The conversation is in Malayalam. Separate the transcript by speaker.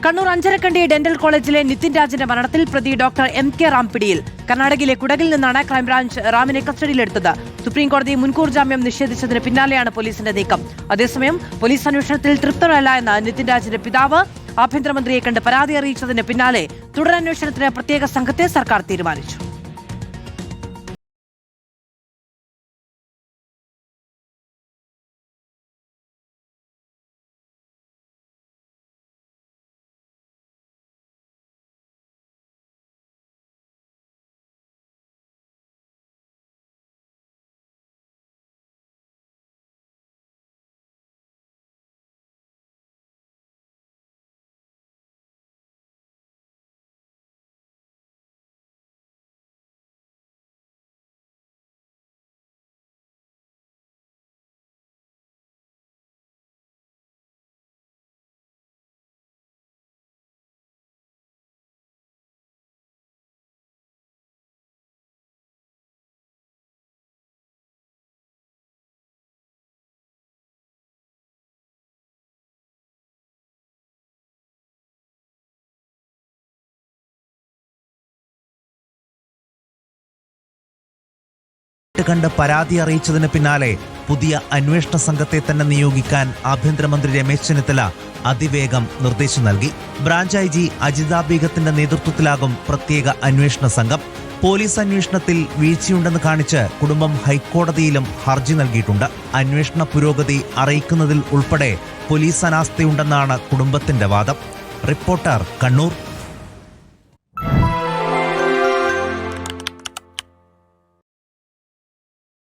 Speaker 1: കണ്ണൂർ അഞ്ചരക്കണ്ടി ഡെന്റൽ കോളേജിലെ നിതിൻ രാജിന്റെ മരണത്തിൽ പ്രതി ഡോക്ടർ MK റാം പിടിയിൽ. കർണാടകയിലെ കുടകിൽ നിന്നാണ് ക്രൈംബ്രാഞ്ച് റാമിനെ കസ്റ്റഡിയിലെടുത്തത്. സുപ്രീംകോടതി മുൻകൂർ ജാമ്യം നിഷേധിച്ചതിന് പിന്നാലെയാണ് പോലീസിന്റെ നീക്കം. അതേസമയം പോലീസ് അന്വേഷണത്തിൽ തൃപ്തരല്ല എന്ന് നിതിൻ രാജിന്റെ പിതാവ് ആഭ്യന്തരമന്ത്രിയെ കണ്ട് പരാതി അറിയിച്ചതിന് പിന്നാലെ തുടരന്വേഷണത്തിന് പ്രത്യേക സംഘത്തെ സർക്കാർ തീരുമാനിച്ചു.
Speaker 2: കണ്ട് പരാതി അറിയിച്ചതിന് പിന്നാലെ പുതിയ അന്വേഷണ സംഘത്തെ തന്നെ നിയോഗിക്കാൻ ആഭ്യന്തരമന്ത്രി രമേശ് ചെന്നിത്തല അതിവേഗം നിർദ്ദേശം നൽകി. ബ്രാഞ്ച് IG അജിത ബീഗത്തിന്റെ നേതൃത്വത്തിലാകും പ്രത്യേക അന്വേഷണ സംഘം. പോലീസ് അന്വേഷണത്തിൽ വീഴ്ചയുണ്ടെന്ന് കാണിച്ച് കുടുംബം ഹൈക്കോടതിയിലും ഹർജി നൽകിയിട്ടുണ്ട്. അന്വേഷണ പുരോഗതി അറിയിക്കുന്നതിൽ ഉൾപ്പെടെ പോലീസ് അനാസ്ഥയുണ്ടെന്നാണ് കുടുംബത്തിന്റെ വാദം. റിപ്പോർട്ടർ, കണ്ണൂർ.